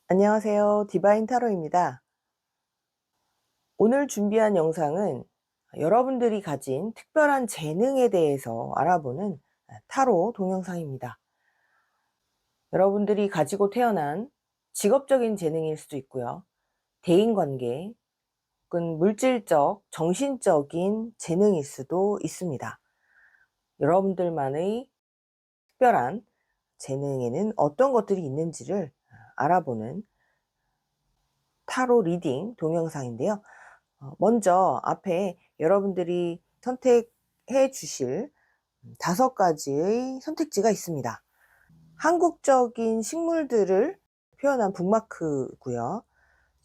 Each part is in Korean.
안녕하세요. 디바인 타로입니다. 오늘 준비한 영상은 여러분들이 가진 특별한 재능에 대해서 알아보는 타로 동영상입니다. 여러분들이 가지고 태어난 직업적인 재능일 수도 있고요. 대인관계, 혹은 물질적, 정신적인 재능일 수도 있습니다. 여러분들만의 특별한 재능에는 어떤 것들이 있는지를 알아보는 타로 리딩 동영상인데요. 먼저 앞에 여러분들이 선택해 주실 5가지의 선택지가 있습니다. 한국적인 식물들을 표현한 북마크고요.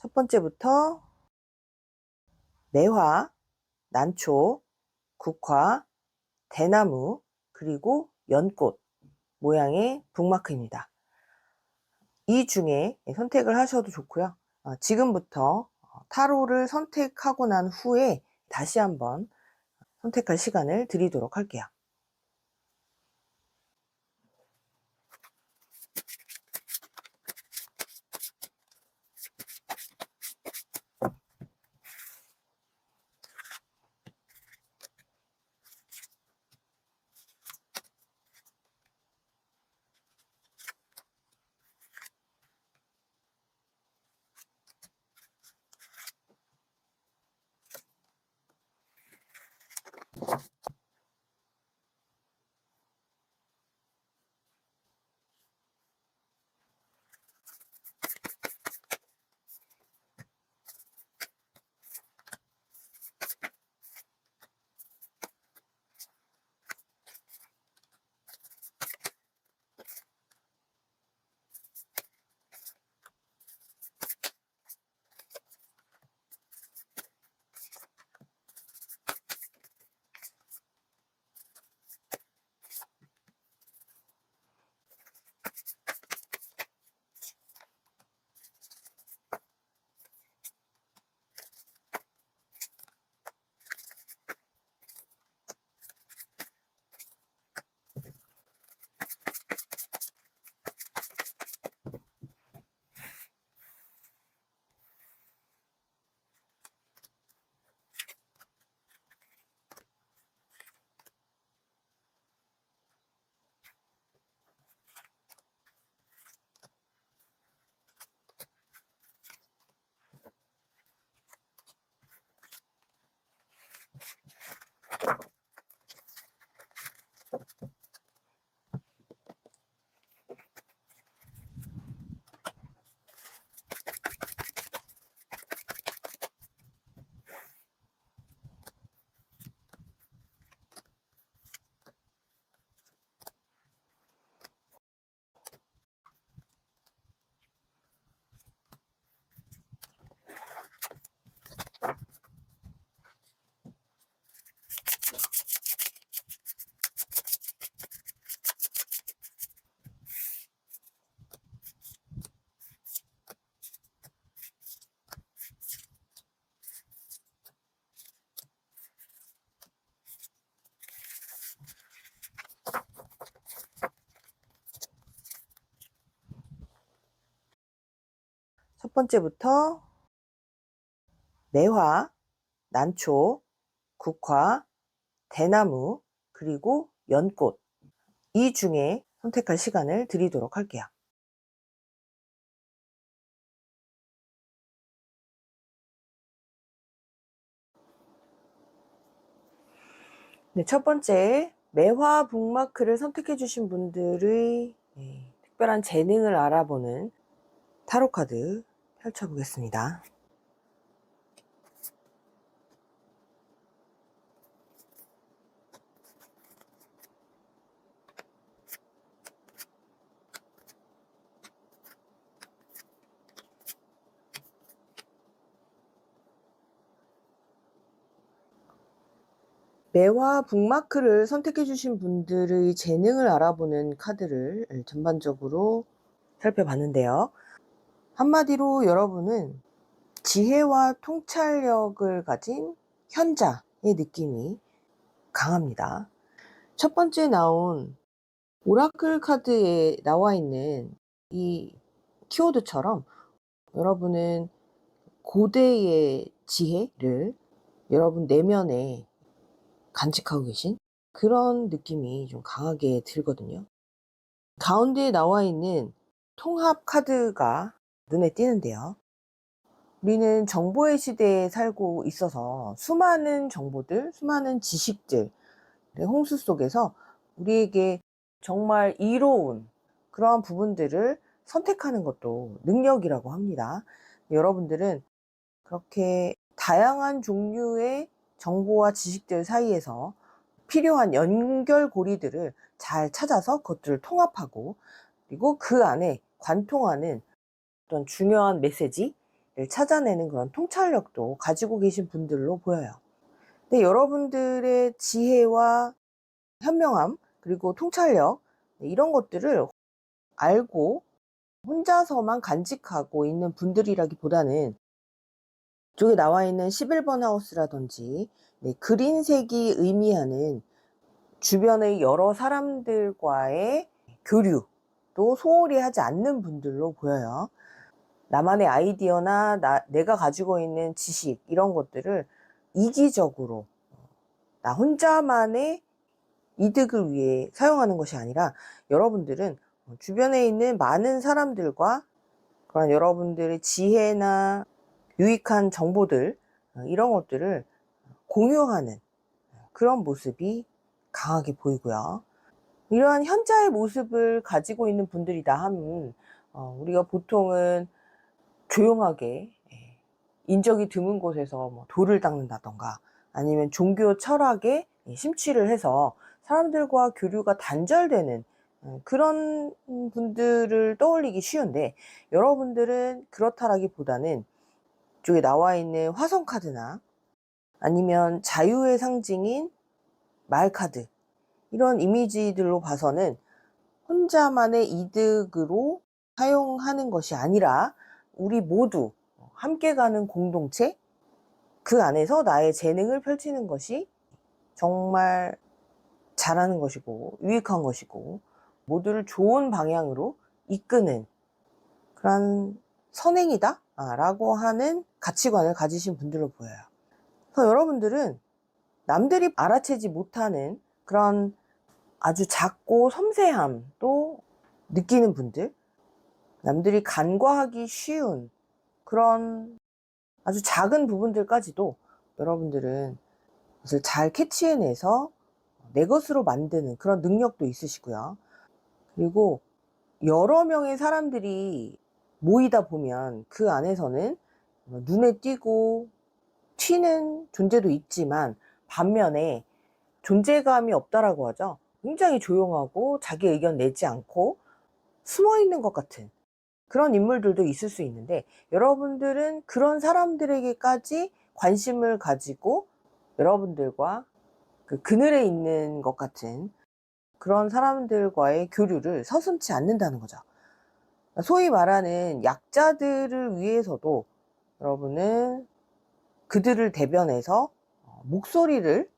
첫 번째부터 매화, 난초, 국화, 대나무, 그리고 연꽃 모양의 북마크입니다. 이 중에 선택을 하셔도 좋고요. 지금부터 타로를 선택하고 난 후에 다시 한번 선택할 시간을 드리도록 할게요. 첫 번째부터 매화, 난초, 국화, 대나무, 그리고 연꽃 이 중에 선택할 시간을 드리도록 할게요. 네, 첫 번째 매화 북마크를 선택해 주신 분들의 특별한 재능을 알아보는 타로 카드 펼쳐보겠습니다. 매화 북마크를 선택해 주신 분들의 재능을 알아보는 카드를 전반적으로 살펴봤는데요. 한마디로 여러분은 지혜와 통찰력을 가진 현자의 느낌이 강합니다. 첫 번째 나온 오라클 카드에 나와 있는 이 키워드처럼 여러분은 고대의 지혜를 여러분 내면에 간직하고 계신 그런 느낌이 좀 강하게 들거든요. 가운데에 나와 있는 통합 카드가 눈에 띄는데요. 우리는 정보의 시대에 살고 있어서 수많은 정보들, 수많은 지식들의 홍수 속에서 우리에게 정말 이로운 그러한 부분들을 선택하는 것도 능력이라고 합니다. 여러분들은 그렇게 다양한 종류의 정보와 지식들 사이에서 필요한 연결고리들을 잘 찾아서 그것들을 통합하고, 그리고 그 안에 관통하는 어떤 중요한 메시지를 찾아내는 그런 통찰력도 가지고 계신 분들로 보여요. 근데 여러분들의 지혜와 현명함, 그리고 통찰력, 이런 것들을 알고 혼자서만 간직하고 있는 분들이라기보다는 쪽에 나와 있는 11번 하우스라든지 그린색이 의미하는 주변의 여러 사람들과의 교류도 소홀히 하지 않는 분들로 보여요. 나만의 아이디어나 내가 가지고 있는 지식, 이런 것들을 이기적으로 나 혼자만의 이득을 위해 사용하는 것이 아니라, 여러분들은 주변에 있는 많은 사람들과 그런 여러분들의 지혜나 유익한 정보들, 이런 것들을 공유하는 그런 모습이 강하게 보이고요. 이러한 현자의 모습을 가지고 있는 분들이다 하면 우리가 보통은 조용하게 인적이 드문 곳에서 뭐 돌을 닦는다던가, 아니면 종교 철학에 심취를 해서 사람들과 교류가 단절되는 그런 분들을 떠올리기 쉬운데, 여러분들은 그렇다라기보다는 이쪽에 나와 있는 화성 카드나 아니면 자유의 상징인 말 카드, 이런 이미지들로 봐서는 혼자만의 이득으로 사용하는 것이 아니라 우리 모두 함께 가는 공동체, 그 안에서 나의 재능을 펼치는 것이 정말 잘하는 것이고 유익한 것이고 모두를 좋은 방향으로 이끄는 그런 선행이다 라고 하는 가치관을 가지신 분들로 보여요. 그래서 여러분들은 남들이 알아채지 못하는 그런 아주 작고 섬세함도 느끼는 분들, 남들이 간과하기 쉬운 그런 아주 작은 부분들까지도 여러분들은 그것을 잘 캐치해내서 내 것으로 만드는 그런 능력도 있으시고요. 그리고 여러 명의 사람들이 모이다 보면 그 안에서는 눈에 띄고 튀는 존재도 있지만, 반면에 존재감이 없다라고 하죠. 굉장히 조용하고 자기 의견 내지 않고 숨어 있는 것 같은 그런 인물들도 있을 수 있는데, 여러분들은 그런 사람들에게까지 관심을 가지고 여러분들과 그 그늘에 있는 것 같은 그런 사람들과의 교류를 서슴지 않는다는 거죠. 소위 말하는 약자들을 위해서도 여러분은 그들을 대변해서 목소리를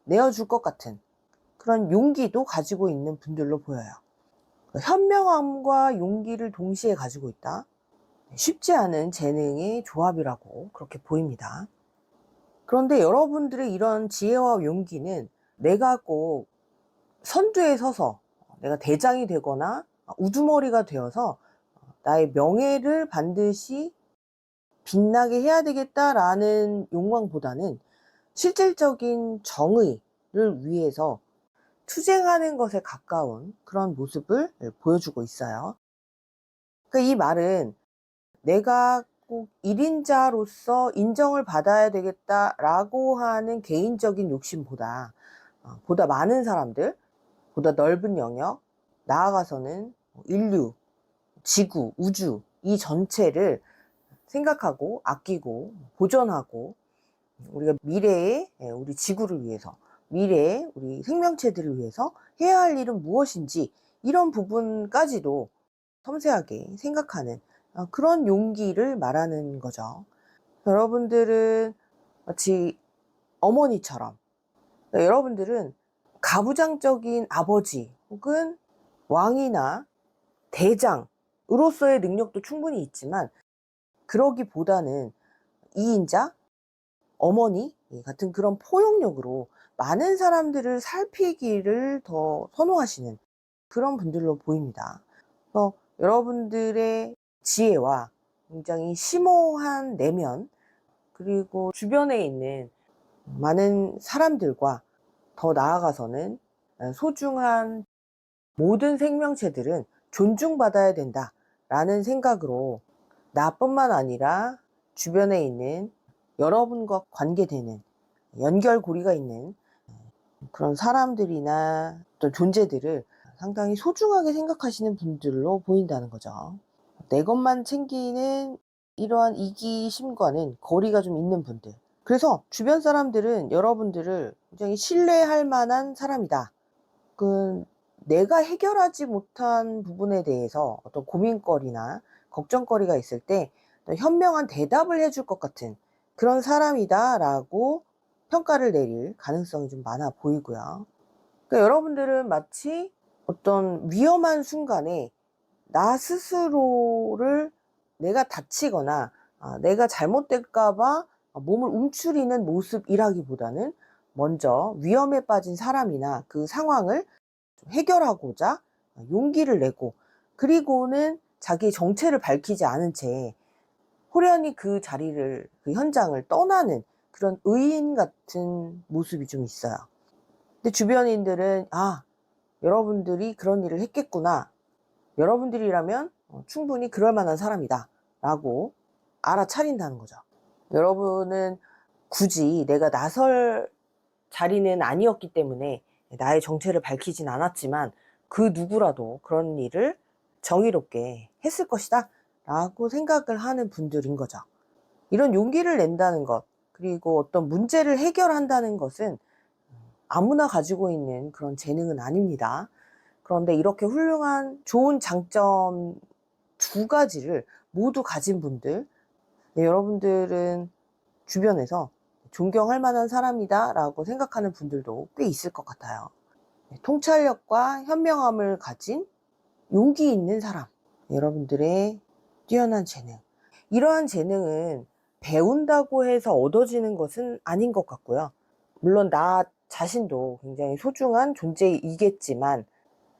내어줄 것 같은 그런 용기도 가지고 있는 분들로 보여요. 현명함과 용기를 동시에 가지고 있다. 쉽지 않은 재능의 조합이라고 그렇게 보입니다. 그런데 여러분들의 이런 지혜와 용기는 내가 꼭 선두에 서서 내가 대장이 되거나 우두머리가 되어서 나의 명예를 반드시 빛나게 해야 되겠다라는 욕망보다는 실질적인 정의를 위해서 투쟁하는 것에 가까운 그런 모습을 보여주고 있어요. 그러니까 이 말은 내가 꼭 1인자로서 인정을 받아야 되겠다라고 하는 개인적인 욕심보다 보다 많은 사람들, 보다 넓은 영역, 나아가서는 인류, 지구, 우주 이 전체를 생각하고 아끼고 보존하고, 우리가 미래의 우리 지구를 위해서, 미래의 우리 생명체들을 위해서 해야 할 일은 무엇인지, 이런 부분까지도 섬세하게 생각하는 그런 용기를 말하는 거죠. 여러분들은 마치 어머니처럼, 여러분들은 가부장적인 아버지 혹은 왕이나 대장으로서의 능력도 충분히 있지만, 그러기보다는 이인자, 어머니 같은 그런 포용력으로 많은 사람들을 살피기를 더 선호하시는 그런 분들로 보입니다. 그래서 여러분들의 지혜와 굉장히 심오한 내면, 그리고 주변에 있는 많은 사람들과 더 나아가서는 소중한 모든 생명체들은 존중받아야 된다라는 생각으로 나뿐만 아니라 주변에 있는 여러분과 관계되는 연결고리가 있는 그런 사람들이나 또 존재들을 상당히 소중하게 생각하시는 분들로 보인다는 거죠. 내 것만 챙기는 이러한 이기심과는 거리가 좀 있는 분들. 그래서 주변 사람들은 여러분들을 굉장히 신뢰할 만한 사람이다. 그 내가 해결하지 못한 부분에 대해서 어떤 고민거리나 걱정거리가 있을 때 현명한 대답을 해줄 것 같은 그런 사람이다라고 평가를 내릴 가능성이 좀 많아 보이고요. 그러니까 여러분들은 마치 어떤 위험한 순간에 나 스스로를 내가 다치거나 내가 잘못될까 봐 몸을 움츠리는 모습이라기보다는 먼저 위험에 빠진 사람이나 그 상황을 해결하고자 용기를 내고, 그리고는 자기의 정체를 밝히지 않은 채 호련히 그 자리를, 그 현장을 떠나는 그런 의인 같은 모습이 좀 있어요. 근데 주변인들은 여러분들이 그런 일을 했겠구나, 여러분들이라면 충분히 그럴 만한 사람이다 라고 알아차린다는 거죠. 여러분은 굳이 내가 나설 자리는 아니었기 때문에 나의 정체를 밝히진 않았지만 그 누구라도 그런 일을 정의롭게 했을 것이다 라고 생각을 하는 분들인 거죠. 이런 용기를 낸다는 것, 그리고 어떤 문제를 해결한다는 것은 아무나 가지고 있는 그런 재능은 아닙니다. 그런데 이렇게 훌륭한 좋은 장점 두 가지를 모두 가진 분들, 여러분들은 주변에서 존경할 만한 사람이다 라고 생각하는 분들도 꽤 있을 것 같아요. 통찰력과 현명함을 가진 용기 있는 사람, 여러분들의 뛰어난 재능. 이러한 재능은 배운다고 해서 얻어지는 것은 아닌 것 같고요. 물론 나 자신도 굉장히 소중한 존재이겠지만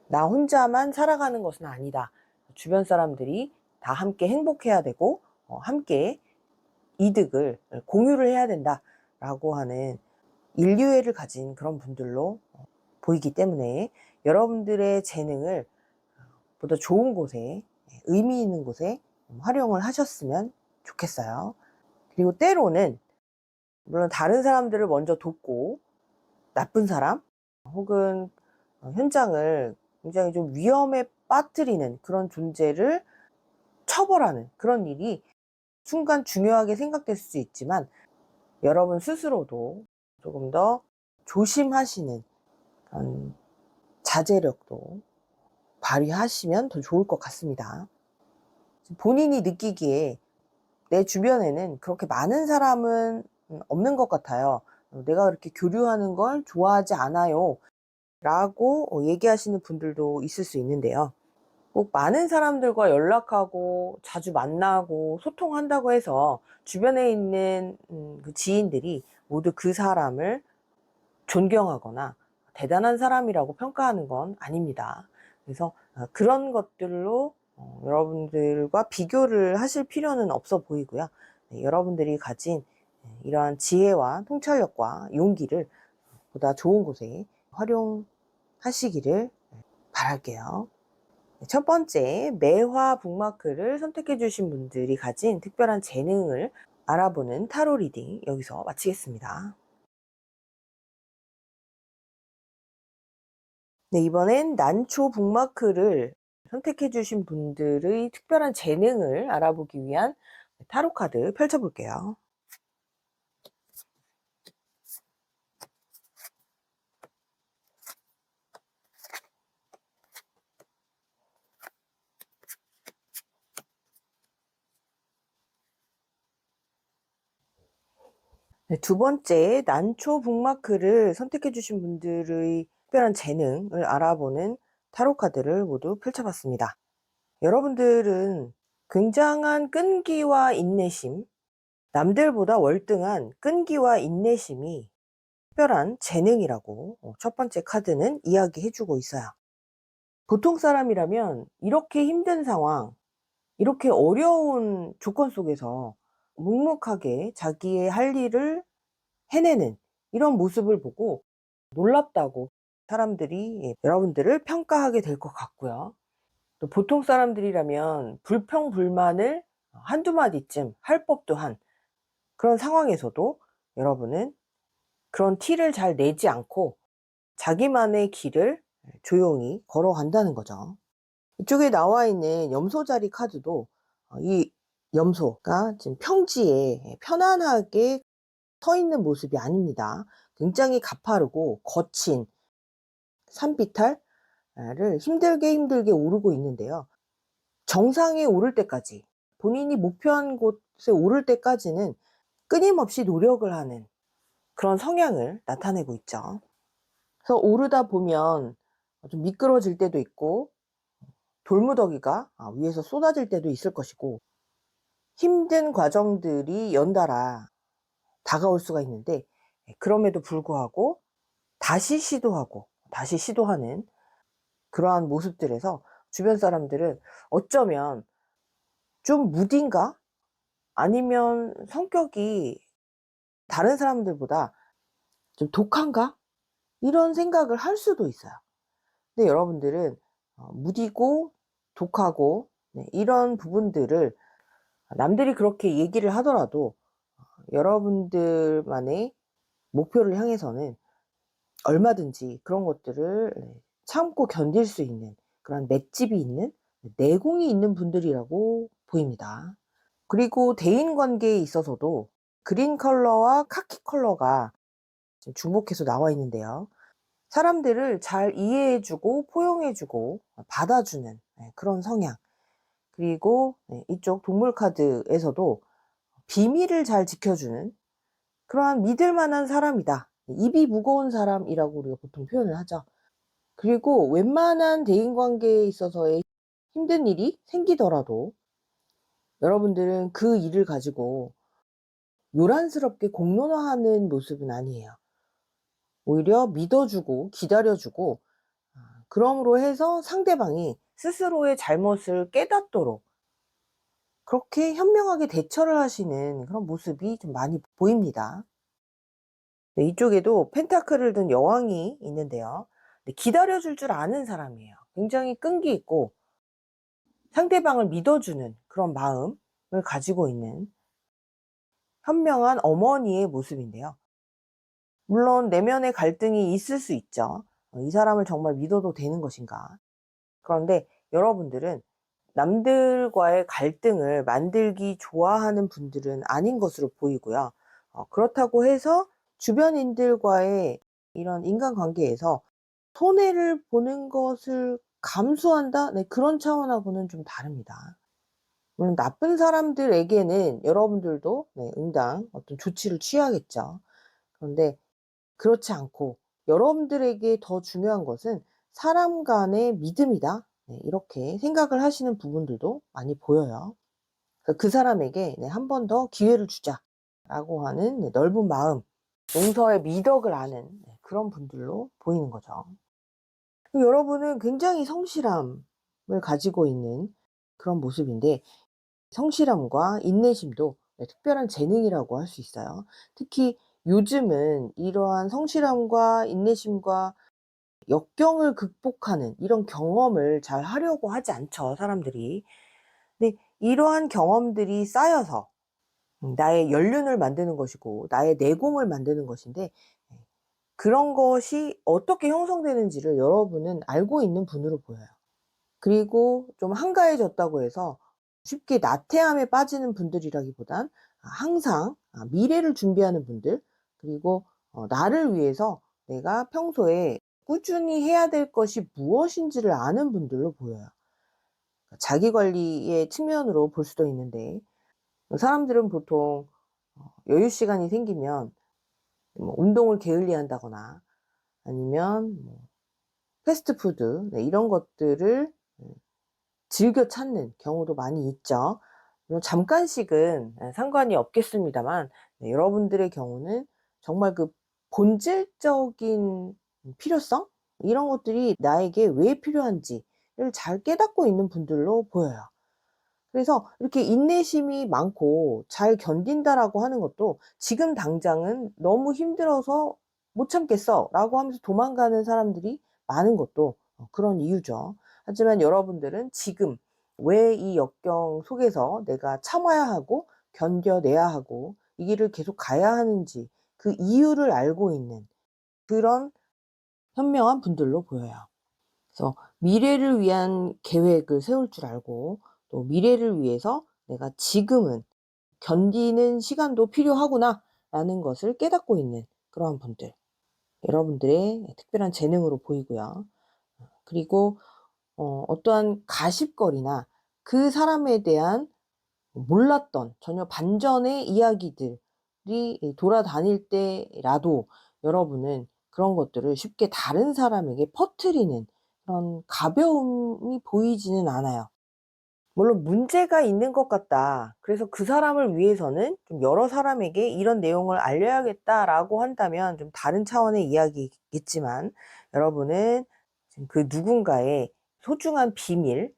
나 혼자만 살아가는 것은 아니다. 주변 사람들이 다 함께 행복해야 되고 함께 이득을 공유를 해야 된다라고 하는 인류애를 가진 그런 분들로 보이기 때문에 여러분들의 재능을 보다 좋은 곳에, 의미 있는 곳에 활용을 하셨으면 좋겠어요. 그리고 때로는 물론 다른 사람들을 먼저 돕고 나쁜 사람 혹은 현장을 굉장히 좀 위험에 빠뜨리는 그런 존재를 처벌하는 그런 일이 순간 중요하게 생각될 수 있지만, 여러분 스스로도 조금 더 조심하시는 그런 자제력도 발휘하시면 더 좋을 것 같습니다. 본인이 느끼기에 내 주변에는 그렇게 많은 사람은 없는 것 같아요. 내가 그렇게 교류하는 걸 좋아하지 않아요 라고 얘기하시는 분들도 있을 수 있는데요. 꼭 많은 사람들과 연락하고 자주 만나고 소통한다고 해서 주변에 있는 그 지인들이 모두 그 사람을 존경하거나 대단한 사람이라고 평가하는 건 아닙니다. 그래서 그런 것들로 여러분들과 비교를 하실 필요는 없어 보이고요. 여러분들이 가진 이러한 지혜와 통찰력과 용기를 보다 좋은 곳에 활용하시기를 바랄게요. 첫 번째, 매화 북마크를 선택해 주신 분들이 가진 특별한 재능을 알아보는 타로 리딩 여기서 마치겠습니다. 네, 이번엔 난초 북마크를 선택해 주신 분들의 특별한 재능을 알아보기 위한 타로 카드 펼쳐볼게요. 네, 두 번째, 난초 북마크를 선택해 주신 분들의 특별한 재능을 알아보는 타로 카드를 모두 펼쳐봤습니다. 여러분들은 굉장한 끈기와 인내심, 남들보다 월등한 끈기와 인내심이 특별한 재능이라고 첫 번째 카드는 이야기해주고 있어요. 보통 사람이라면 이렇게 힘든 상황, 이렇게 어려운 조건 속에서 묵묵하게 자기의 할 일을 해내는 이런 모습을 보고 놀랍다고 사람들이 여러분들을 평가하게 될 것 같고요. 또 보통 사람들이라면 불평불만을 한두 마디쯤 할 법도 한 그런 상황에서도 여러분은 그런 티를 잘 내지 않고 자기만의 길을 조용히 걸어간다는 거죠. 이쪽에 나와 있는 염소자리 카드도 이 염소가 지금 평지에 편안하게 서 있는 모습이 아닙니다. 굉장히 가파르고 거친 산비탈을 힘들게 오르고 있는데요. 정상에 오를 때까지, 본인이 목표한 곳에 오를 때까지는 끊임없이 노력을 하는 그런 성향을 나타내고 있죠. 그래서 오르다 보면 좀 미끄러질 때도 있고 돌무더기가 위에서 쏟아질 때도 있을 것이고 힘든 과정들이 연달아 다가올 수가 있는데, 그럼에도 불구하고 다시 시도하고 다시 시도하는 그러한 모습들에서 주변 사람들은 어쩌면 좀 무딘가? 아니면 성격이 다른 사람들보다 좀 독한가? 이런 생각을 할 수도 있어요. 근데 여러분들은 무디고 독하고 이런 부분들을 남들이 그렇게 얘기를 하더라도 여러분들만의 목표를 향해서는 얼마든지 그런 것들을 참고 견딜 수 있는 그런 맷집이 있는 내공이 있는 분들이라고 보입니다. 그리고 대인 관계에 있어서도 그린 컬러와 카키 컬러가 지금 중복해서 나와 있는데요. 사람들을 잘 이해해주고 포용해주고 받아주는 그런 성향. 그리고 이쪽 동물 카드에서도 비밀을 잘 지켜주는 그러한 믿을 만한 사람이다. 입이 무거운 사람이라고 우리가 보통 표현을 하죠. 그리고 웬만한 대인관계에 있어서의 힘든 일이 생기더라도 여러분들은 그 일을 가지고 요란스럽게 공론화하는 모습은 아니에요. 오히려 믿어주고 기다려주고, 그럼으로 해서 상대방이 스스로의 잘못을 깨닫도록 그렇게 현명하게 대처를 하시는 그런 모습이 좀 많이 보입니다. 네, 이쪽에도 펜타클을 든 여왕이 있는데요. 기다려줄 줄 아는 사람이에요. 굉장히 끈기 있고 상대방을 믿어주는 그런 마음을 가지고 있는 현명한 어머니의 모습인데요. 물론 내면의 갈등이 있을 수 있죠. 이 사람을 정말 믿어도 되는 것인가. 그런데 여러분들은 남들과의 갈등을 만들기 좋아하는 분들은 아닌 것으로 보이고요. 그렇다고 해서 주변인들과의 이런 인간관계에서 손해를 보는 것을 감수한다? 네, 그런 차원하고는 좀 다릅니다. 물론 나쁜 사람들에게는 여러분들도 응당 어떤 조치를 취하겠죠. 그런데 그렇지 않고 여러분들에게 더 중요한 것은 사람 간의 믿음이다. 이렇게 생각을 하시는 부분들도 많이 보여요. 그 사람에게 한 번 더 기회를 주자라고 하는 넓은 마음, 용서의 미덕을 아는 그런 분들로 보이는 거죠. 여러분은 굉장히 성실함을 가지고 있는 그런 모습인데, 성실함과 인내심도 특별한 재능이라고 할 수 있어요. 특히 요즘은 이러한 성실함과 인내심과 역경을 극복하는 이런 경험을 잘 하려고 하지 않죠, 사람들이. 근데 이러한 경험들이 쌓여서 나의 연륜을 만드는 것이고 나의 내공을 만드는 것인데, 그런 것이 어떻게 형성되는지를 여러분은 알고 있는 분으로 보여요. 그리고 좀 한가해졌다고 해서 쉽게 나태함에 빠지는 분들이라기보단 항상 미래를 준비하는 분들, 그리고 나를 위해서 내가 평소에 꾸준히 해야 될 것이 무엇인지를 아는 분들로 보여요. 자기 관리의 측면으로 볼 수도 있는데, 사람들은 보통 여유 시간이 생기면 뭐 운동을 게을리한다거나 아니면 뭐 패스트푸드 이런 것들을 즐겨 찾는 경우도 많이 있죠. 물론 잠깐씩은 상관이 없겠습니다만, 네, 여러분들의 경우는 정말 그 본질적인 필요성? 이런 것들이 나에게 왜 필요한지를 잘 깨닫고 있는 분들로 보여요. 그래서 이렇게 인내심이 많고 잘 견딘다라고 하는 것도 지금 당장은 "너무 힘들어서 못 참겠어."라고 하면서 도망가는 사람들이 많은 것도 그런 이유죠. 하지만 여러분들은 지금 왜 이 역경 속에서 내가 참아야 하고 견뎌내야 하고 이 길을 계속 가야 하는지 그 이유를 알고 있는 그런 현명한 분들로 보여요. 그래서 미래를 위한 계획을 세울 줄 알고 또 '미래를 위해서 내가 지금은 견디는 시간도 필요하구나.'라는 것을 깨닫고 있는 그러한 분들. 여러분들의 특별한 재능으로 보이고요. 그리고 어떠한 가십거리나 그 사람에 대한 몰랐던 전혀 반전의 이야기들이 돌아다닐 때라도 여러분은 그런 것들을 쉽게 다른 사람에게 퍼뜨리는 그런 가벼움이 보이지는 않아요. 물론 '문제가 있는 것 같다. 그래서 그 사람을 위해서는 좀 여러 사람에게 이런 내용을 알려야겠다.'라고 한다면 좀 다른 차원의 이야기겠지만, 여러분은 지금 그 누군가의 소중한 비밀을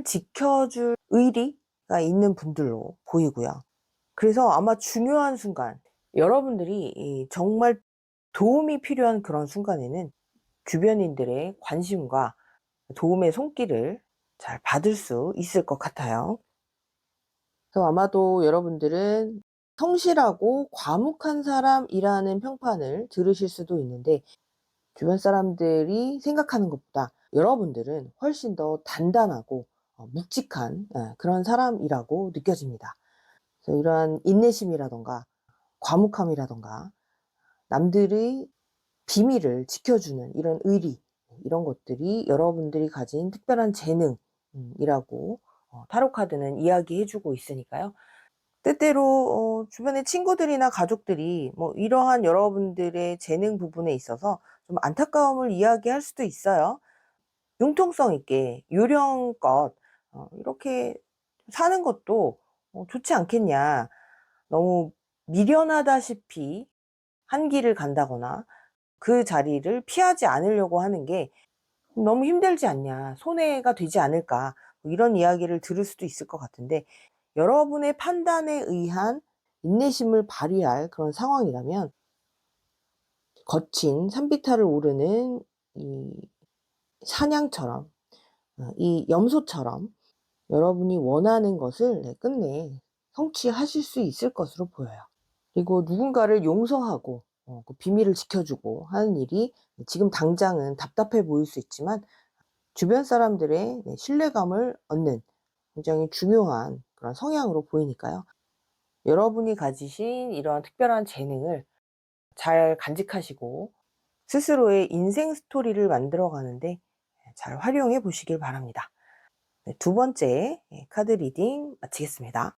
지켜줄 의리가 있는 분들로 보이고요. 그래서 아마 중요한 순간, 여러분들이 이 정말 도움이 필요한 그런 순간에는 주변인들의 관심과 도움의 손길을 잘 받을 수 있을 것 같아요. 그래서 아마도 여러분들은 성실하고 과묵한 사람이라는 평판을 들으실 수도 있는데, 주변 사람들이 생각하는 것보다 여러분들은 훨씬 더 단단하고 묵직한 그런 사람이라고 느껴집니다. 그래서 이러한 인내심이라든가 과묵함이라든가 남들의 비밀을 지켜주는 이런 의리, 이런 것들이 여러분들이 가진 특별한 재능 이라고 타로 카드는 이야기해 주고 있으니까요. 때때로 주변의 친구들이나 가족들이 뭐 이러한 여러분들의 재능 부분에 있어서 좀 안타까움을 이야기할 수도 있어요. "융통성 있게 요령껏 이렇게 사는 것도 좋지 않겠냐. 너무 미련하다시피 한 길을 간다거나 그 자리를 피하지 않으려고 하는 게 너무 힘들지 않냐. 손해가 되지 않을까." 뭐 이런 이야기를 들을 수도 있을 것 같은데, 여러분의 판단에 의한 인내심을 발휘할 그런 상황이라면 거친 산비탈을 오르는 이 사냥처럼, 이 염소처럼 여러분이 원하는 것을 끝내 성취하실 수 있을 것으로 보여요. 그리고 누군가를 용서하고 그 비밀을 지켜주고 하는 일이 지금 당장은 답답해 보일 수 있지만 주변 사람들의 신뢰감을 얻는 굉장히 중요한 그런 성향으로 보이니까요. 여러분이 가지신 이러한 특별한 재능을 잘 간직하시고 스스로의 인생 스토리를 만들어 가는데 잘 활용해 보시길 바랍니다. 네, 두 번째 카드 리딩 마치겠습니다.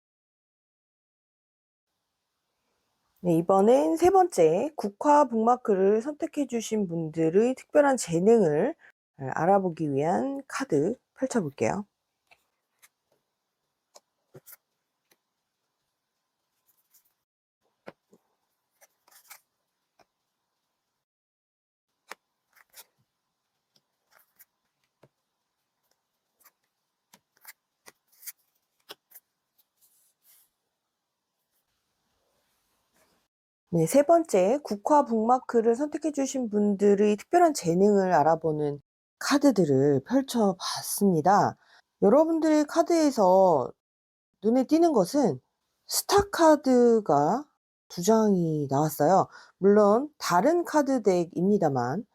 네, 이번엔 세 번째 국화 북마크를 선택해 주신 분들의 특별한 재능을 알아보기 위한 카드 펼쳐 볼게요. 네, 세 번째 국화 북마크를 선택해 주신 분들의 특별한 재능을 알아보는 카드들을 펼쳐 봤습니다. 여러분들의 카드에서 눈에 띄는 것은 스타 카드가 두 장이 나왔어요. 물론 다른 카드 덱입니다만,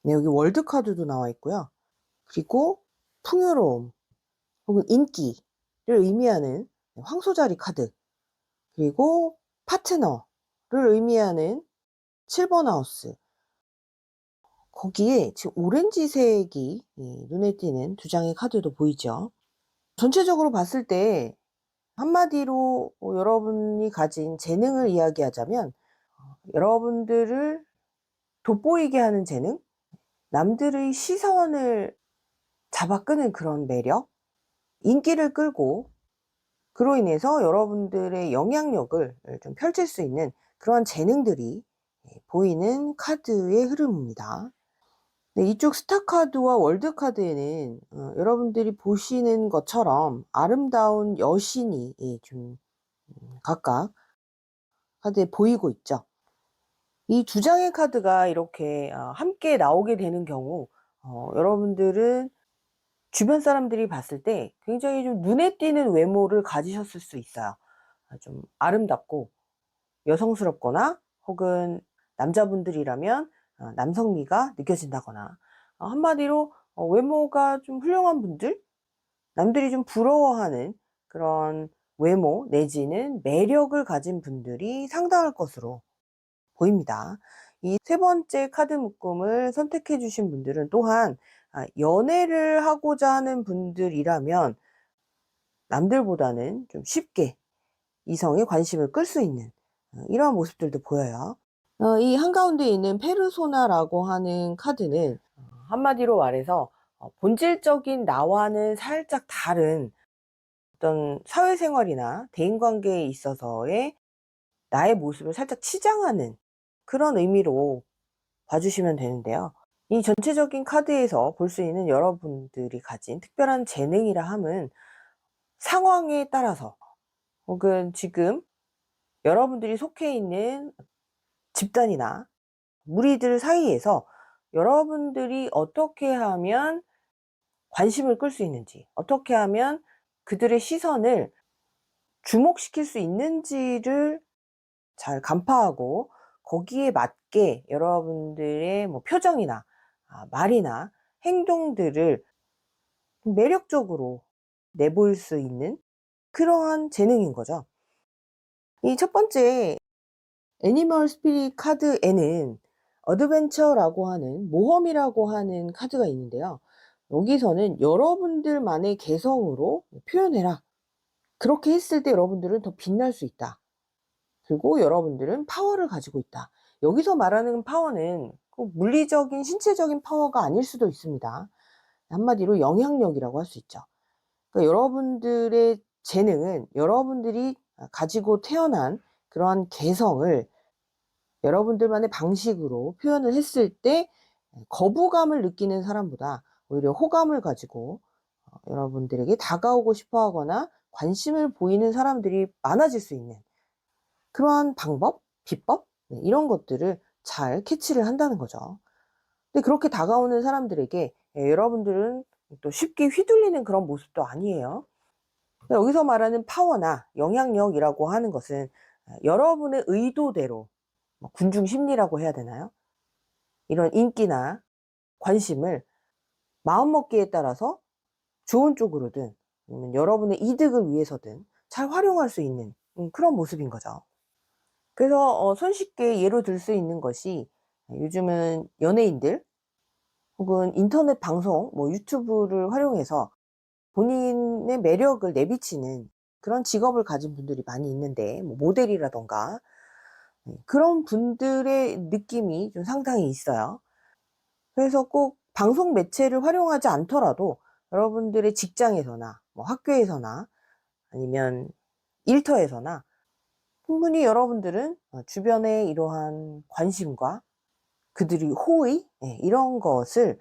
네, 여기 월드 카드도 나와 있고요. 그리고 풍요로움 혹은 인기를 의미하는 황소자리 카드, 그리고 파트너를 의미하는 7번 하우스, 거기에 지금 오렌지색이 눈에 띄는 두 장의 카드도 보이죠. 전체적으로 봤을 때 한마디로 여러분이 가진 재능을 이야기하자면 여러분들을 돋보이게 하는 재능, 남들의 시선을 잡아 끄는 그런 매력, 인기를 끌고 그로 인해서 여러분들의 영향력을 좀 펼칠 수 있는 그런 재능들이 보이는 카드의 흐름입니다. 네, 이쪽 스타 카드와 월드 카드에는 여러분들이 보시는 것처럼 아름다운 여신이 좀 각각 카드에 보이고 있죠. 이 두 장의 카드가 이렇게 함께 나오게 되는 경우 여러분들은 주변 사람들이 봤을 때 굉장히 좀 눈에 띄는 외모를 가지셨을 수 있어요. 좀 아름답고 여성스럽거나 혹은 남자분들이라면 남성미가 느껴진다거나 한마디로 외모가 좀 훌륭한 분들, 남들이 좀 부러워하는 그런 외모 내지는 매력을 가진 분들이 상당할 것으로 보입니다. 이 세 번째 카드 묶음을 선택해 주신 분들은 또한 연애를 하고자 하는 분들이라면 남들보다는 좀 쉽게 이성의 관심을 끌 수 있는 이러한 모습들도 보여요. 이 한가운데 있는 페르소나라고 하는 카드는 한마디로 말해서 본질적인 나와는 살짝 다른 어떤 사회생활이나 대인관계에 있어서의 나의 모습을 살짝 치장하는 그런 의미로 봐주시면 되는데요. 이 전체적인 카드에서 볼 수 있는 여러분들이 가진 특별한 재능이라 함은 상황에 따라서 혹은 지금 여러분들이 속해 있는 집단이나 무리들 사이에서 여러분들이 어떻게 하면 관심을 끌 수 있는지, 어떻게 하면 그들의 시선을 주목시킬 수 있는지를 잘 간파하고 거기에 맞게 여러분들의 뭐 표정이나 말이나 행동들을 매력적으로 내보일 수 있는 그러한 재능인 거죠. 이 첫 번째 애니멀 스피릿 카드에는 어드벤처라고 하는 모험이라고 하는 카드가 있는데요. 여기서는 여러분들만의 개성으로 표현해라. 그렇게 했을 때 여러분들은 더 빛날 수 있다. 그리고 여러분들은 파워를 가지고 있다. 여기서 말하는 파워는 꼭 물리적인 신체적인 파워가 아닐 수도 있습니다. 한마디로 영향력이라고 할 수 있죠. 그러니까 여러분들의 재능은 여러분들이 가지고 태어난 그러한 개성을 여러분들만의 방식으로 표현을 했을 때 거부감을 느끼는 사람보다 오히려 호감을 가지고 여러분들에게 다가오고 싶어 하거나 관심을 보이는 사람들이 많아질 수 있는 그러한 방법, 비법 이런 것들을 잘 캐치를 한다는 거죠. 근데 그렇게 다가오는 사람들에게 여러분들은 또 쉽게 휘둘리는 그런 모습도 아니에요. 여기서 말하는 파워나 영향력이라고 하는 것은 여러분의 의도대로 군중 심리라고 해야 되나요? 이런 인기나 관심을 마음먹기에 따라서 좋은 쪽으로든 아니면 여러분의 이득을 위해서든 잘 활용할 수 있는 그런 모습인 거죠. 그래서 손쉽게 예로 들 수 있는 것이 요즘은 연예인들 혹은 인터넷 방송 뭐 유튜브를 활용해서 본인의 매력을 내비치는 그런 직업을 가진 분들이 많이 있는데 뭐 모델이라던가 그런 분들의 느낌이 좀 상당히 있어요. 그래서 꼭 방송 매체를 활용하지 않더라도 여러분들의 직장에서나 뭐 학교에서나 아니면 일터에서나 충분히 여러분들은 주변의 이러한 관심과 그들이 호의 이런 것을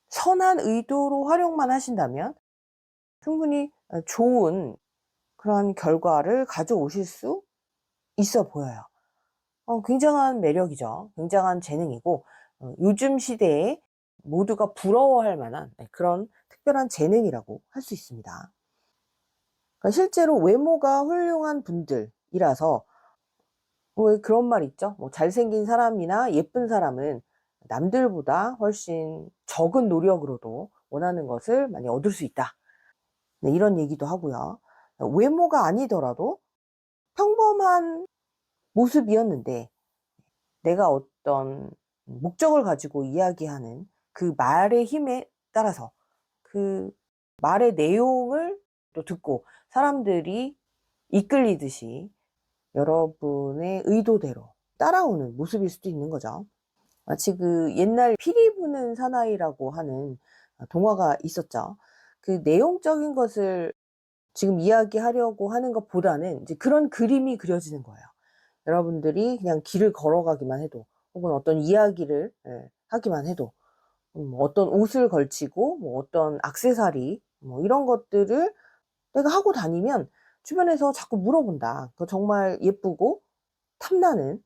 선한 의도로 활용만 하신다면 충분히 좋은 그런 결과를 가져오실 수 있어 보여요. 굉장한 매력이죠. 굉장한 재능이고 요즘 시대에 모두가 부러워할 만한 그런 특별한 재능이라고 할 수 있습니다. 그러니까 실제로 외모가 훌륭한 분들이라서 왜 그런 말 있죠? 뭐 잘생긴 사람이나 예쁜 사람은 남들보다 훨씬 적은 노력으로도 원하는 것을 많이 얻을 수 있다. 네, 이런 얘기도 하고요. 외모가 아니더라도 평범한 모습이었는데 내가 어떤 목적을 가지고 이야기하는 그 말의 힘에 따라서 그 말의 내용을 또 듣고 사람들이 이끌리듯이 여러분의 의도대로 따라오는 모습일 수도 있는 거죠. 마치 그 옛날 피리 부는 사나이라고 하는 동화가 있었죠. 그 내용적인 것을 지금 이야기하려고 하는 것보다는 이제 그런 그림이 그려지는 거예요. 여러분들이 그냥 길을 걸어가기만 해도, 혹은 어떤 이야기를 하기만 해도, 어떤 옷을 걸치고 뭐 어떤 액세서리 뭐 이런 것들을 내가 하고 다니면 주변에서 자꾸 물어본다. 그거 정말 예쁘고 탐나는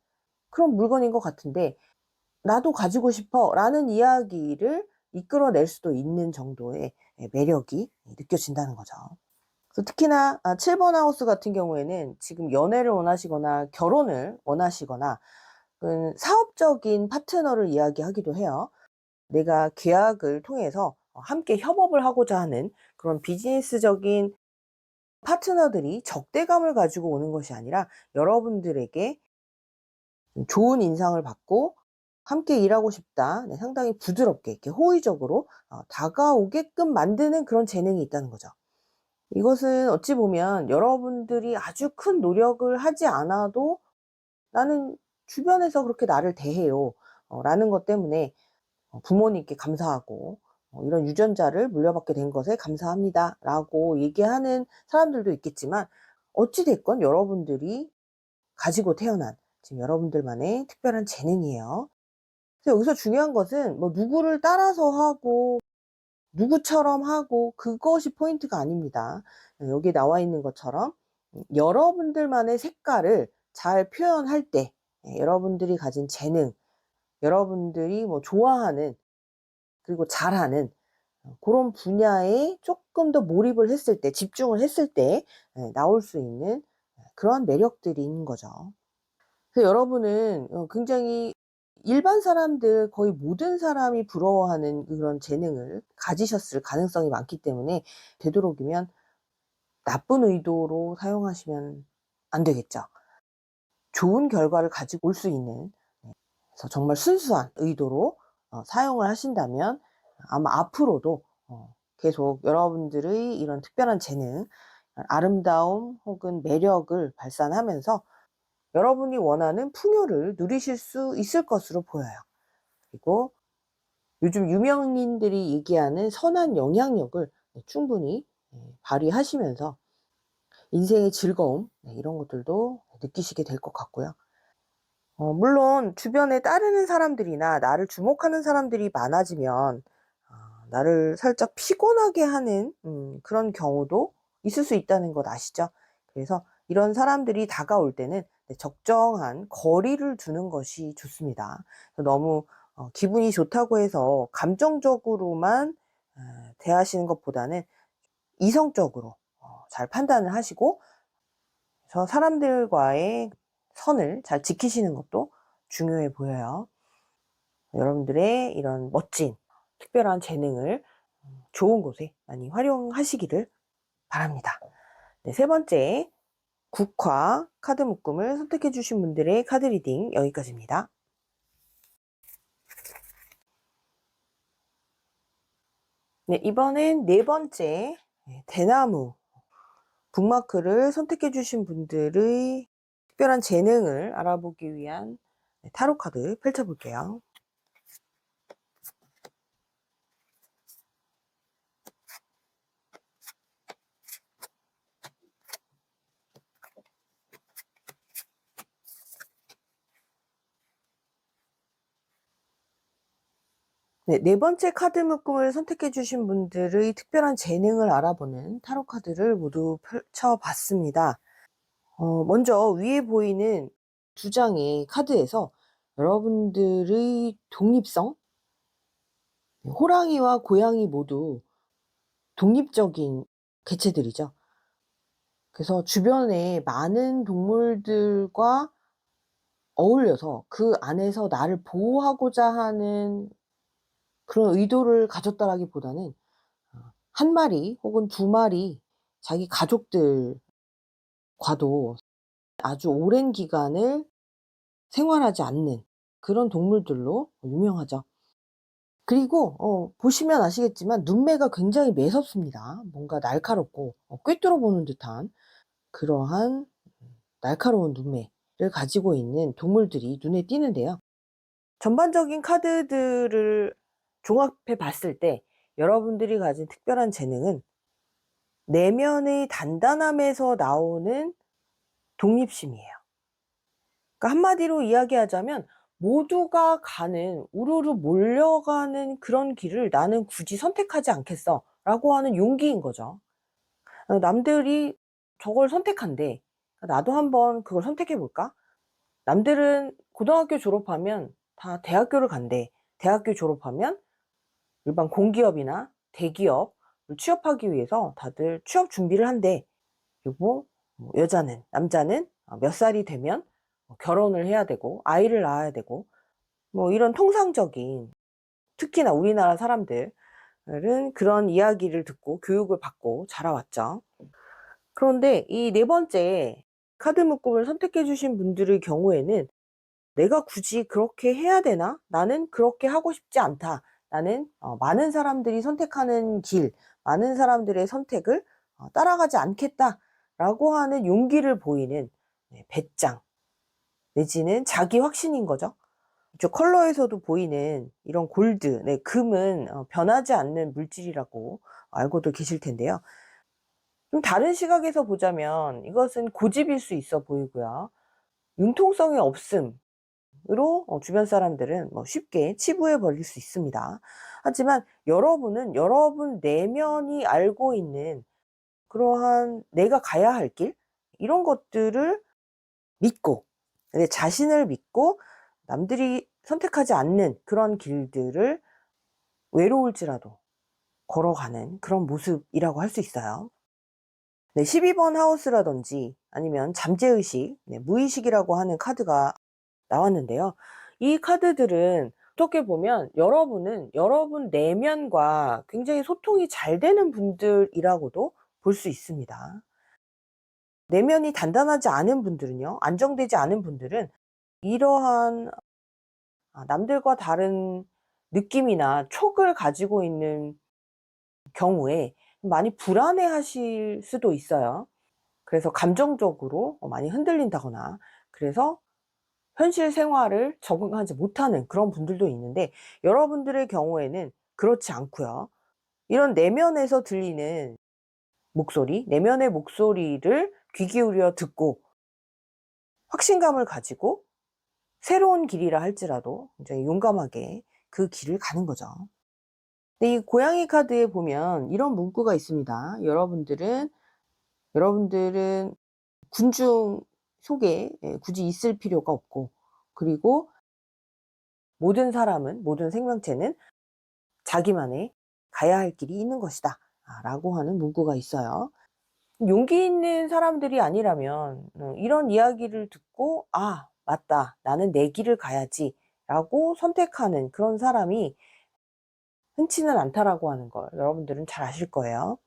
그런 물건인 것 같은데 나도 가지고 싶어라는 이야기를 이끌어낼 수도 있는 정도의 매력이 느껴진다는 거죠. 그래서 특히나 7번 하우스 같은 경우에는 지금 연애를 원하시거나 결혼을 원하시거나 사업적인 파트너를 이야기하기도 해요. 내가 계약을 통해서 함께 협업을 하고자 하는 그런 비즈니스적인 파트너들이 적대감을 가지고 오는 것이 아니라 여러분들에게 좋은 인상을 받고 함께 일하고 싶다. 네, 상당히 부드럽게 이렇게 호의적으로 다가오게끔 만드는 그런 재능이 있다는 거죠. 이것은 어찌 보면 여러분들이 아주 큰 노력을 하지 않아도 '나는 주변에서 그렇게 나를 대해요.' 라는 것 때문에 부모님께 감사하고 "이런 유전자를 물려받게 된 것에 감사합니다."라고 얘기하는 사람들도 있겠지만 어찌 됐건 여러분들이 가지고 태어난 지금 여러분들만의 특별한 재능이에요. 그래서 여기서 중요한 것은 뭐 누구를 따라서 하고 누구처럼 하고 그것이 포인트가 아닙니다. 여기에 나와 있는 것처럼 여러분들만의 색깔을 잘 표현할 때 여러분들이 가진 재능, 여러분들이 뭐 좋아하는 그리고 잘하는 고런 분야에 쪼끔 더 몰입을 했을 때, 집중을 했을 때 나올 수 있는 그러한 매력들이 있는 거죠. 그래서 여러분은 굉장히 일반 사람들 거의 모든 사람이 부러워하는 그런 재능을 가지셨을 가능성이 많기 때문에 되도록이면 나쁜 의도로 사용하시면 안 되겠죠. 좋은 결과를 가지고 올 수 있는, 그래서 정말 순수한 의도로 사용을 하신다면 아마 앞으로도 계속 여러분들의 이런 특별한 재능, 아름다움 혹은 매력을 발산하면서 여러분이 원하는 풍요를 누리실 수 있을 것으로 보여요. 그리고 요즘 유명인들이 얘기하는 선한 영향력을 충분히 발휘하시면서 인생의 즐거움 이런 것들도 느끼시게 될 것 같고요. 물론 주변에 따르는 사람들이나 나를 주목하는 사람들이 많아지면 나를 살짝 피곤하게 하는 그런 경우도 있을 수 있다는 것 아시죠? 그래서 이런 사람들이 다가올 때는 적정한 거리를 두는 것이 좋습니다. 너무 기분이 좋다고 해서 감정적으로만 대하시는 것보다는 이성적으로 잘 판단을 하시고 저 사람들과의 선을 잘 지키시는 것도 중요해 보여요. 여러분들의 이런 멋진 특별한 재능을 좋은 곳에 많이 활용하시기를 바랍니다. 네, 세 번째 국화 카드 묶음을 선택해 주신 분들의 카드 리딩 여기까지입니다. 네, 이번엔 네 번째 대나무 북마크를 선택해 주신 분들의 특별한 재능을 알아보기 위한 타로 카드 펼쳐 볼게요. 네, 네 번째 카드 묶음을 선택해 주신 분들의 특별한 재능을 알아보는 타로 카드를 모두 펼쳐 봤습니다. 먼저 위에 보이는 두 장의 카드에서 여러분들의 독립성, 호랑이와 고양이 모두 독립적인 개체들이죠. 그래서 주변에 많은 동물들과 어울려서 그 안에서 나를 보호하고자 하는 그런 의도를 가졌다라기보다는 한 마리 혹은 두 마리 자기 가족들과도 아주 오랜 기간을 생활하지 않는 그런 동물들로 유명하죠. 그리고 보시면 아시겠지만 눈매가 굉장히 매섭습니다. 뭔가 날카롭고 꿰뚫어 보는 듯한 그러한 날카로운 눈매를 가지고 있는 동물들이 눈에 띄는데요. 전반적인 카드들을 종합해 봤을 때 여러분들이 가진 특별한 재능은 내면의 단단함에서 나오는 독립심이에요. 그러니까 한마디로 이야기하자면 모두가 가는 우르르 몰려가는 그런 길을 '나는 굳이 선택하지 않겠어.'라고 하는 용기인 거죠. 남들이 저걸 선택한대. '나도 한번 그걸 선택해 볼까?' 남들은 고등학교 졸업하면 다 대학교를 간대. 대학교 졸업하면 일반 공기업이나 대기업을 취업하기 위해서 다들 취업 준비를 한대. 그리고 뭐 여자는 남자는 몇 살이 되면 결혼을 해야 되고 아이를 낳아야 되고 뭐 이런 통상적인, 특히나 우리나라 사람들은 그런 이야기를 듣고 교육을 받고 자라왔죠. 그런데 이 네 번째 카드 묶음을 선택해 주신 분들의 경우에는 '내가 굳이 그렇게 해야 되나? 나는 그렇게 하고 싶지 않다. 나는 많은 사람들이 선택하는 길, 많은 사람들의 선택을 따라가지 않겠다.'라고 하는 용기를 보이는, 배짱 내지는 자기 확신인 거죠. 이쪽 컬러에서도 보이는 이런 골드, 금은 변하지 않는 물질이라고 알고도 계실 텐데요. 좀 다른 시각에서 보자면 이것은 고집일 수 있어 보이고요. 융통성이 없음으로 주변 사람들은 뭐 쉽게 치부해 버릴 수 있습니다. 하지만 여러분은 여러분 내면이 알고 있는 그러한 내가 가야 할 길, 이런 것들을 믿고, 내 자신을 믿고 남들이 선택하지 않는 그런 길들을 외로울지라도 걸어가는 그런 모습이라고 할 수 있어요. 네, 12번 하우스라든지 아니면 잠재의식, 무의식이라고 하는 카드가 나왔는데요. 이 카드들은 어떻게 보면 여러분은 여러분 내면과 굉장히 소통이 잘 되는 분들이라고도 볼 수 있습니다. 내면이 단단하지 않은 분들은요, 안정되지 않은 분들은 이러한 남들과 다른 느낌이나 촉을 가지고 있는 경우에 많이 불안해 하실 수도 있어요. 그래서 감정적으로 많이 흔들린다거나, 그래서 현실 생활을 적응하지 못하는 그런 분들도 있는데, 여러분들의 경우에는 그렇지 않고요. 이런 내면에서 들리는 목소리, 내면의 목소리를 귀 기울여 듣고 확신감을 가지고 새로운 길이라 할지라도 굉장히 용감하게 그 길을 가는 거죠. 근데 이 고양이 카드에 보면 이런 문구가 있습니다. 여러분들은 군중 속에 굳이 있을 필요가 없고, 그리고 모든 생명체는 자기만의 가야 할 길이 있는 것이다. 라고 하는 문구가 있어요. 용기 있는 사람들이 아니라면 이런 이야기를 듣고 '아 맞다. 나는 내 길을 가야지.' 라고 선택하는 그런 사람이 흔치는 않다라고 하는 걸 여러분들은 잘 아실 거예요.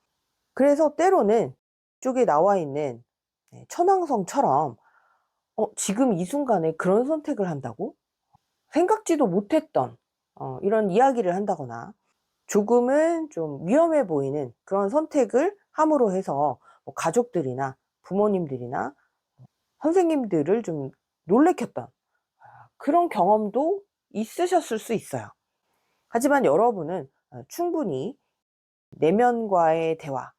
그래서 때로는 이쪽에 나와 있는 천왕성처럼 '지금 이 순간에 그런 선택을 한다고?' 생각지도 못했던 이런 이야기를 한다거나, 조금은 좀 위험해 보이는 그런 선택을 함으로 해서 뭐 가족들이나 부모님들이나 선생님들을 좀 놀래켰던 그런 경험도 있으셨을 수 있어요. 하지만 여러분은 충분히 내면과의 대화,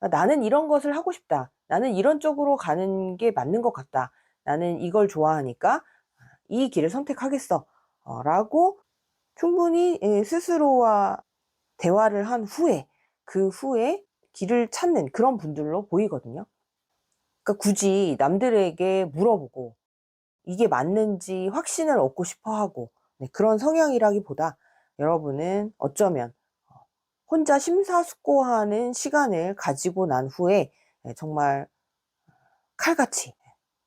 '나는 이런 것을 하고 싶다. 나는 이런 쪽으로 가는 게 맞는 것 같다. 나는 이걸 좋아하니까 이 길을 선택하겠어.' 라고 충분히 스스로와 대화를 한 후에, 그 후에 길을 찾는 그런 분들로 보이거든요. 그러니까 굳이 남들에게 물어보고 이게 맞는지 확신을 얻고 싶어 하고, 그런 성향이라기보다 여러분은 어쩌면 혼자 심사숙고하는 시간을 가지고 난 후에 정말 칼같이,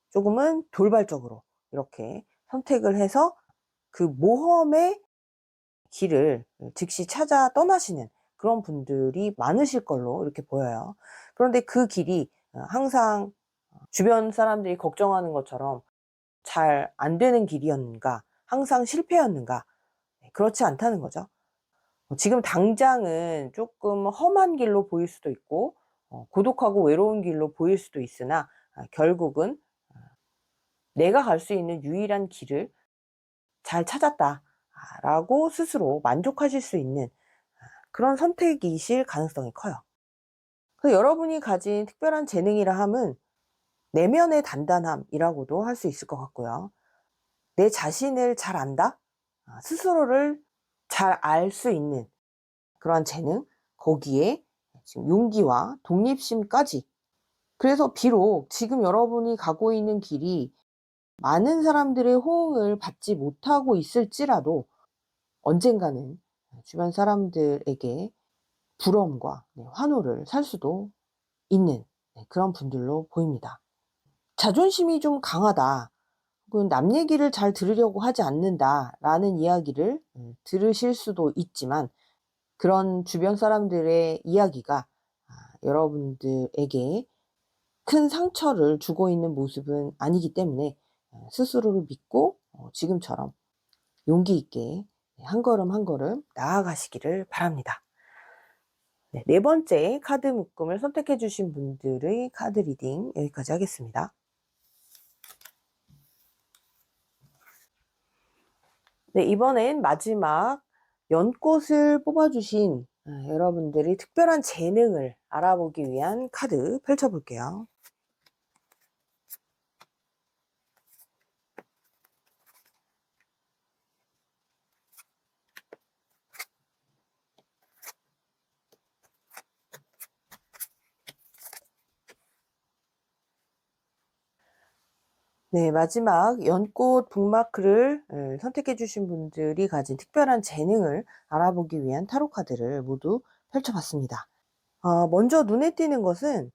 조금은 돌발적으로 이렇게 선택을 해서 그 모험의 길을 즉시 찾아 떠나시는 그런 분들이 많으실 걸로 이렇게 보여요. 그런데 그 길이 항상 주변 사람들이 걱정하는 것처럼 잘 안 되는 길이었는가, 항상 실패였는가, 그렇지 않다는 거죠. 지금 당장은 조금 험한 길로 보일 수도 있고 고독하고 외로운 길로 보일 수도 있으나, 결국은 '내가 갈 수 있는 유일한 길을 잘 찾았다.' 라고 스스로 만족하실 수 있는 그런 선택이실 가능성이 커요. 그래서 여러분이 가진 특별한 재능이라 함은 내면의 단단함이라고도 할 수 있을 것 같고요. 내 자신을 잘 안다? 스스로를 잘 알 수 있는 그러한 재능, 거기에 지금 용기와 독립심까지. 그래서 비록 지금 여러분이 가고 있는 길이 많은 사람들의 호응을 받지 못하고 있을지라도 언젠가는 주변 사람들에게 부러움과 환호를 살 수도 있는 그런 분들로 보입니다. 자존심이 좀 강하다, 혹은 남 얘기를 잘 들으려고 하지 않는다라는 이야기를 들으실 수도 있지만, 그런 주변 사람들의 이야기가 여러분들에게 큰 상처를 주고 있는 모습은 아니기 때문에 스스로를 믿고 지금처럼 용기 있게 한 걸음 한 걸음 나아가시기를 바랍니다. 네 번째 카드 묶음을 선택해 주신 분들의 카드 리딩 여기까지 하겠습니다. 네, 이번엔 마지막 연꽃을 뽑아주신 여러분들의 특별한 재능을 알아보기 위한 카드 펼쳐볼게요. 네, 마지막 연꽃 북마크를 선택해 주신 분들이 가진 특별한 재능을 알아보기 위한 타로 카드를 모두 펼쳐봤습니다. 먼저 눈에 띄는 것은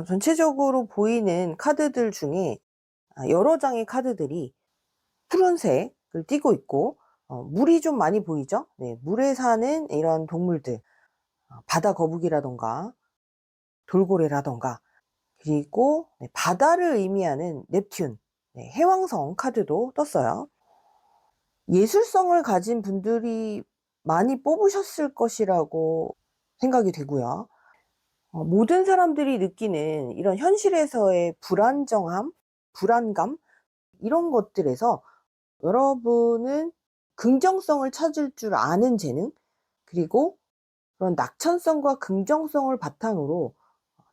전체적으로 보이는 카드들 중에 여러 장의 카드들이 푸른색을 띠고 있고, 물이 좀 많이 보이죠? 네, 물에 사는 이런 동물들, 바다 거북이라던가 돌고래라던가, 그리고 바다를 의미하는 넵튠, 해왕성 카드도 떴어요. 예술성을 가진 분들이 많이 뽑으셨을 것이라고 생각이 되고요. 모든 사람들이 느끼는 이런 현실에서의 불안정함, 불안감, 이런 것들에서 여러분은 긍정성을 찾을 줄 아는 재능, 그리고 그런 낙천성과 긍정성을 바탕으로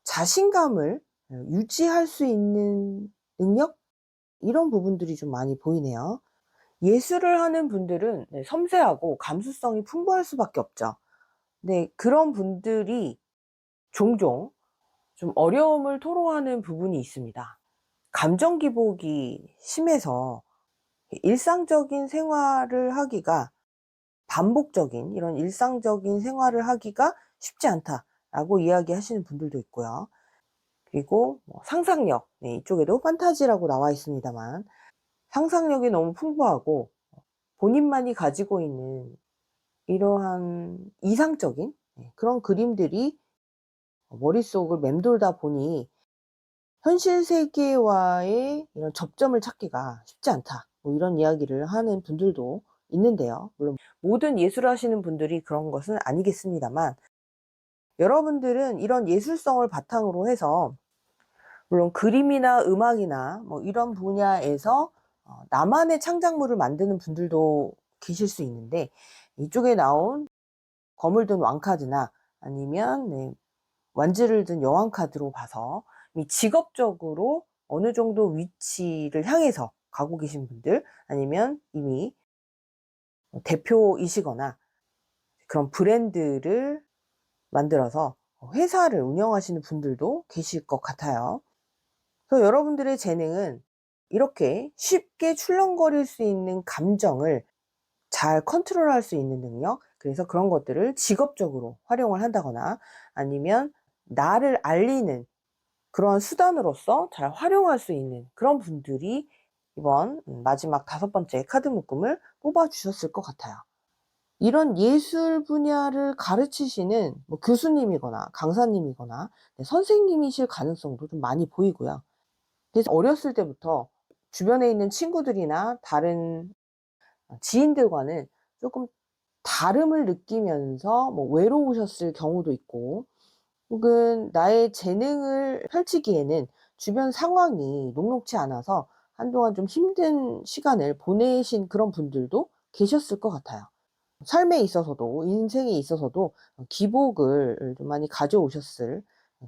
자신감을 유지할 수 있는 능력, 이런 부분들이 좀 많이 보이네요. 예술을 하는 분들은 섬세하고 감수성이 풍부할 수밖에 없죠. 네, 그런 분들이 종종 좀 어려움을 토로하는 부분이 있습니다. 감정 기복이 심해서 일상적인 생활을 하기가, 반복적인 이런 일상적인 생활을 하기가 쉽지 않다라고 이야기하시는 분들도 있고요. 그리고 상상력, 이쪽에도 판타지라고 나와 있습니다만, 상상력이 너무 풍부하고 본인만이 가지고 있는 이러한 이상적인 그런 그림들이 머릿속을 맴돌다 보니 현실 세계와의 이런 접점을 찾기가 쉽지 않다, 이런 이야기를 하는 분들도 있는데요. 물론 모든 예술을 하시는 분들이 그런 것은 아니겠습니다만, 여러분들은 이런 예술성을 바탕으로 해서 물론 그림이나 음악이나 이런 분야에서 나만의 창작물을 만드는 분들도 계실 수 있는데, 이쪽에 나온 검을 든 왕카드나 아니면 완지를 든 여왕 카드로 봐서 직업적으로 어느 정도 위치를 향해서 가고 계신 분들, 아니면 이미 대표이시거나 그런 브랜드를 만들어서 회사를 운영하시는 분들도 계실 것 같아요. 그래서 여러분들의 재능은 이렇게 쉽게 출렁거릴 수 있는 감정을 잘 컨트롤할 수 있는 능력, 그래서 그런 것들을 직업적으로 활용을 한다거나 아니면 나를 알리는 그런 수단으로서 잘 활용할 수 있는 그런 분들이 이번 마지막 5번째 카드 묶음을 뽑아 주셨을 것 같아요. 이런 예술 분야를 가르치시는 교수님이거나 강사님이거나 선생님이실 가능성도 좀 많이 보이고요. 그래서 어렸을 때부터 주변에 있는 친구들이나 다른 지인들과는 조금 다름을 느끼면서 외로우셨을 경우도 있고, 혹은 나의 재능을 펼치기에는 주변 상황이 녹록지 않아서 한동안 좀 힘든 시간을 보내신 그런 분들도 계셨을 것 같아요. 삶에 있어서도 인생에 있어서도 기복을 좀 많이 가져오셨을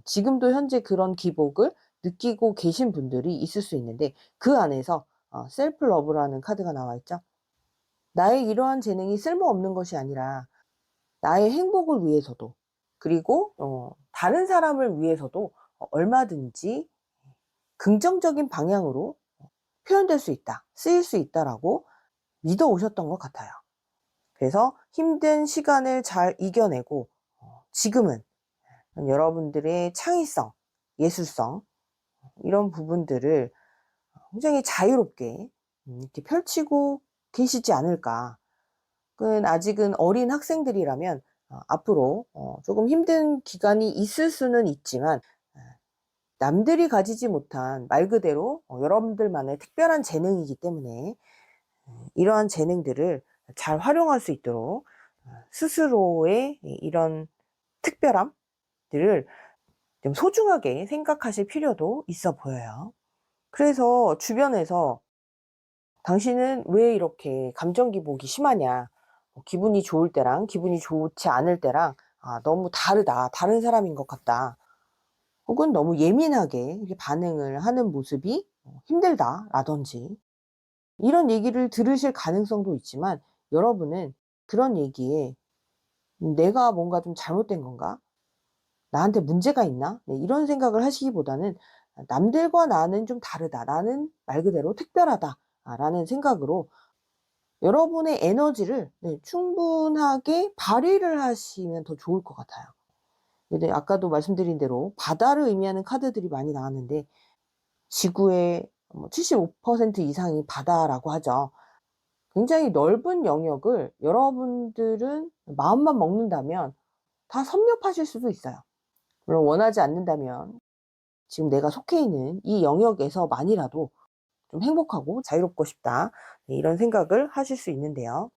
지금도 현재 그런 기복을 느끼고 계신 분들이 있을 수 있는데, 그 안에서 셀프 러브라는 카드가 나와 있죠. 나의 이러한 재능이 쓸모없는 것이 아니라 나의 행복을 위해서도, 그리고 다른 사람을 위해서도 얼마든지 긍정적인 방향으로 표현될 수 있다, 쓰일 수 있다라고 믿어 오셨던 것 같아요. 그래서 힘든 시간을 잘 이겨내고 지금은 여러분들의 창의성, 예술성, 이런 부분들을 굉장히 자유롭게 이렇게 펼치고 계시지 않을까. 아직은 어린 학생들이라면 앞으로 조금 힘든 기간이 있을 수는 있지만, 남들이 가지지 못한 말 그대로 여러분들만의 특별한 재능이기 때문에 이러한 재능들을 잘 활용할 수 있도록 스스로의 이런 특별함들을 좀 소중하게 생각하실 필요도 있어 보여요. 그래서 주변에서 당신은 왜 이렇게 감정 기복이 심하냐, 기분이 좋을 때랑 기분이 좋지 않을 때랑 너무 다르다, 다른 사람인 것 같다, 혹은 너무 예민하게 이렇게 반응을 하는 모습이 힘들다 라든지, 이런 얘기를 들으실 가능성도 있지만, 여러분은 그런 얘기에 내가 뭔가 좀 잘못된 건가? 나한테 문제가 있나? 네, 이런 생각을 하시기보다는 남들과 나는 좀 다르다, 나는 말 그대로 특별하다 라는 생각으로 여러분의 에너지를 충분하게 발휘를 하시면 더 좋을 것 같아요. 근데 아까도 말씀드린 대로 바다를 의미하는 카드들이 많이 나왔는데, 지구의 75% 이상이 바다라고 하죠. 굉장히 넓은 영역을 여러분들은 마음만 먹는다면 다 섭렵하실 수도 있어요. 물론 원하지 않는다면 지금 내가 속해 있는 이 영역에서만이라도 좀 행복하고 자유롭고 싶다, 이런 생각을 하실 수 있는데요.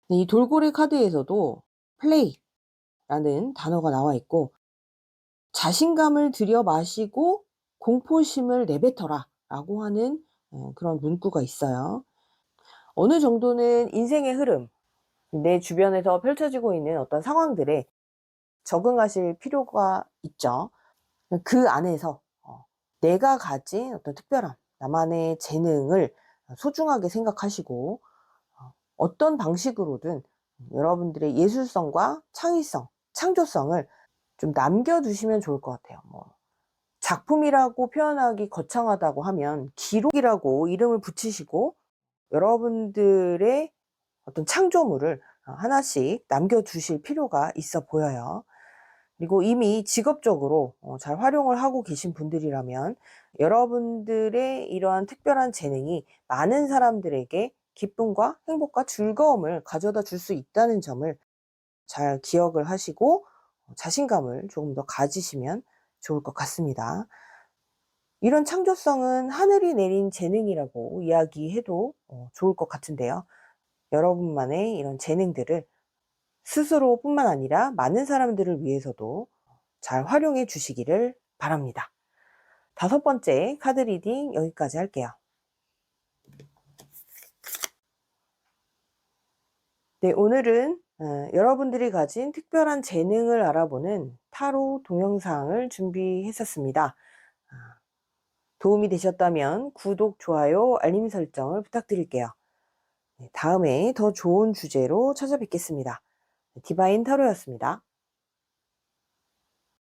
이 돌고래 카드에서도 플레이라는 단어가 나와 있고, 자신감을 들여 마시고 공포심을 내뱉어라 라고 하는 그런 문구가 있어요. 어느 정도는 인생의 흐름, 내 주변에서 펼쳐지고 있는 어떤 상황들에 적응하실 필요가 있죠. 그 안에서 내가 가진 어떤 특별함, 나만의 재능을 소중하게 생각하시고 어떤 방식으로든 여러분들의 예술성과 창의성, 창조성을 좀 남겨두시면 좋을 것 같아요. 작품이라고 표현하기 거창하다고 하면 기록이라고 이름을 붙이시고 여러분들의 어떤 창조물을 하나씩 남겨두실 필요가 있어 보여요. 그리고 이미 직업적으로 잘 활용을 하고 계신 분들이라면 여러분들의 이러한 특별한 재능이 많은 사람들에게 기쁨과 행복과 즐거움을 가져다 줄 수 있다는 점을 잘 기억을 하시고 자신감을 조금 더 가지시면 좋을 것 같습니다. 이런 창조성은 하늘이 내린 재능이라고 이야기해도 좋을 것 같은데요. 여러분만의 이런 재능들을 스스로뿐만 아니라 많은 사람들을 위해서도 잘 활용해 주시기를 바랍니다. 5번째 카드 리딩 여기까지 할게요. 네, 오늘은 여러분들이 가진 특별한 재능을 알아보는 타로 동영상을 준비했었습니다. 도움이 되셨다면 구독, 좋아요, 알림 설정을 부탁드릴게요. 다음에 더 좋은 주제로 찾아뵙겠습니다. 디바인 타로였습니다.